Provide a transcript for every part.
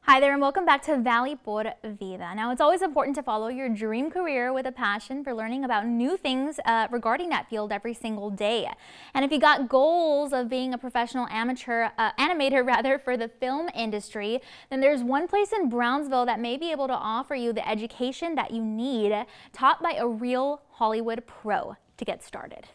Hi there and welcome back to Valley por Vida. Now, it's always important to follow your dream career with a passion for learning about new things regarding that field every single day. And if you got goals of being a professional animator for the film industry, then there's one place in Brownsville that may be able to offer you the education that you need, taught by a real Hollywood pro to get started.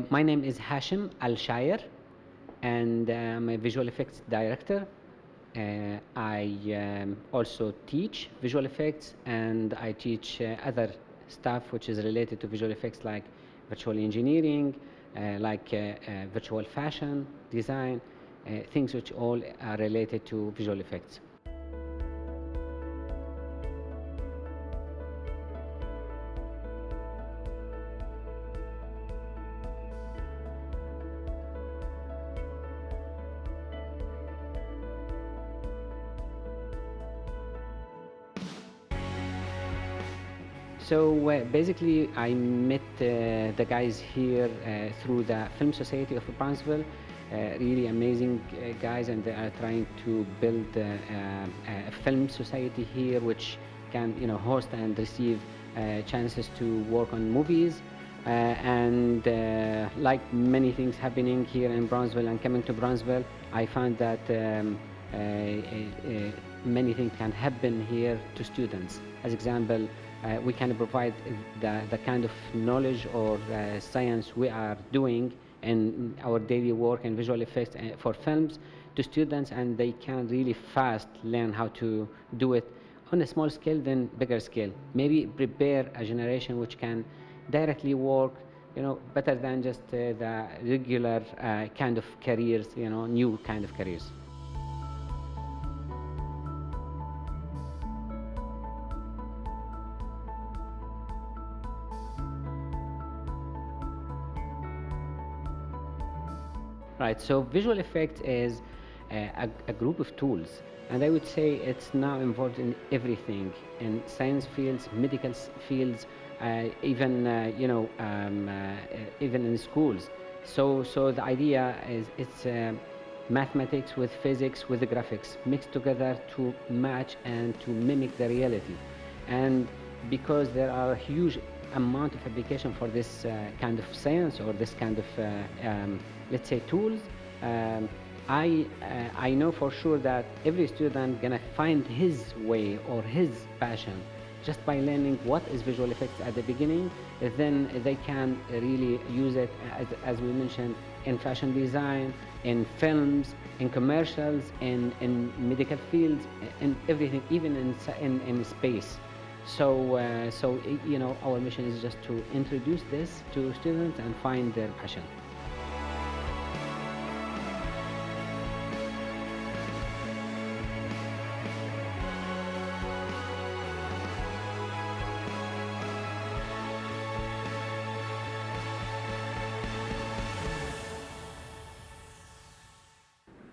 My name is Hashim Al-Shayer, and I'm a visual effects director. I also teach visual effects, and I teach other stuff which is related to visual effects, like virtual engineering, virtual fashion design, things which all are related to visual effects. So basically, I met the guys here through the Film Society of Brownsville. Really amazing guys, and they are trying to build a film society here, which can, host and receive chances to work on movies. Like many things happening here in Brownsville and coming to Brownsville, I found that many things can happen here to students. As example, we can provide the kind of knowledge or science we are doing in our daily work in visual effects for films to students, and they can really fast learn how to do it on a small scale, then bigger scale. Maybe prepare a generation which can directly work, better than just the regular kind of careers, new kind of careers. Right, so visual effects is a group of tools, and I would say it's now involved in everything, in science fields, medical fields, even even in schools. So the idea is it's mathematics with physics with the graphics mixed together to match and to mimic the reality. And because there are a huge amount of application for this kind of science or this kind of let's say tools, I know for sure that every student gonna find his way or his passion just by learning what is visual effects at the beginning. Then they can really use it, as we mentioned, in fashion design, in films, in commercials, in medical fields, in everything, even in space. So our mission is just to introduce this to students and find their passion.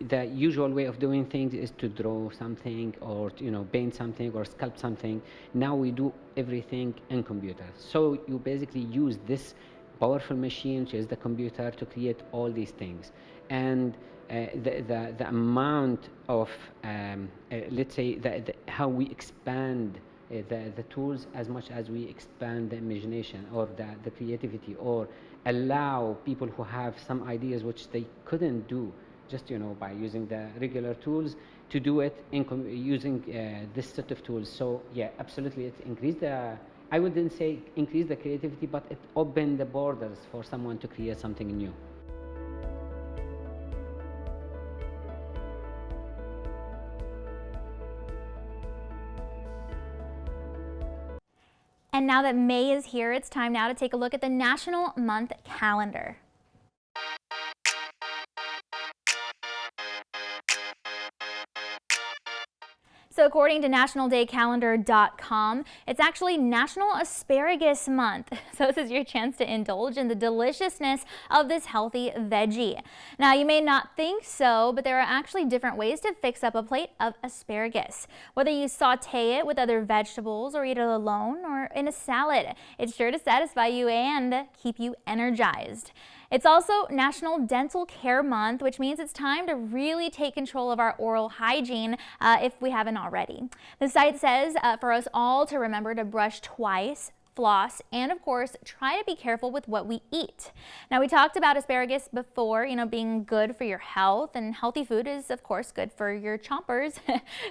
The usual way of doing things is to draw something or paint something or sculpt something. Now we do everything in computer. So you basically use this powerful machine, which is the computer, to create all these things. And the amount of let's say how we expand the tools as much as we expand the imagination or the creativity, or allow people who have some ideas which they couldn't do just by using the regular tools to do it using this set of tools. So yeah, absolutely, it increased I wouldn't say increase the creativity, but it opened the borders for someone to create something new. And now that May is here, it's time now to take a look at the National Month Calendar. So So according to nationaldaycalendar.com, it's actually National Asparagus Month. So this is your chance to indulge in the deliciousness of this healthy veggie. Now, you may not think so, but there are actually different ways to fix up a plate of asparagus. Whether you saute it with other vegetables or eat it alone or in a salad, it's sure to satisfy you and keep you energized. It's also National Dental Care Month, which means it's time to really take control of our oral hygiene if we haven't already. The site says for us all to remember to brush twice, floss, and of course, try to be careful with what we eat. Now, we talked about asparagus before, being good for your health, and healthy food is, of course, good for your chompers.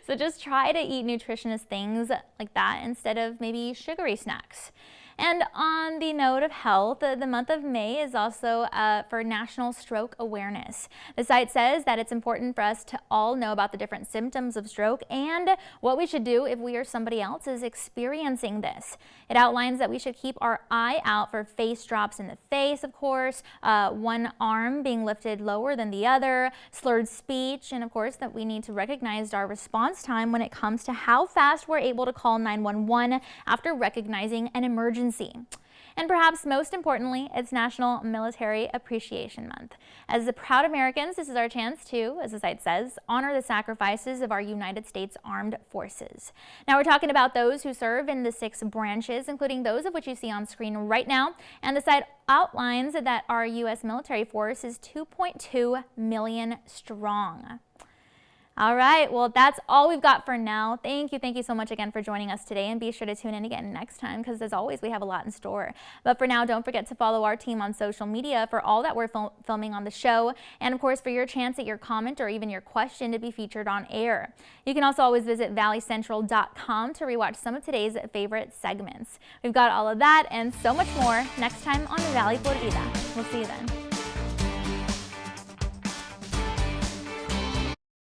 So just try to eat nutritious things like that instead of maybe sugary snacks. And on the note of health, the month of May is also for National Stroke Awareness. The site says that it's important for us to all know about the different symptoms of stroke and what we should do if we or somebody else is experiencing this. It outlines that we should keep our eye out for face drops in the face, of course, one arm being lifted lower than the other, slurred speech, and of course that we need to recognize our response time when it comes to how fast we're able to call 911 after recognizing an emergency. And perhaps most importantly, it's National Military Appreciation Month. As the proud Americans, this is our chance to, as the site says, honor the sacrifices of our United States Armed Forces. Now, we're talking about those who serve in the 6 branches, including those of which you see on screen right now. And the site outlines that our U.S. military force is 2.2 million strong. All right, well, that's all we've got for now. Thank you so much again for joining us today, and be sure to tune in again next time because, as always, we have a lot in store. But for now, don't forget to follow our team on social media for all that we're filming on the show, and of course, for your chance at your comment or even your question to be featured on air. You can also always visit valleycentral.com to rewatch some of today's favorite segments. We've got all of that and so much more next time on Valley por Vida. We'll see you then.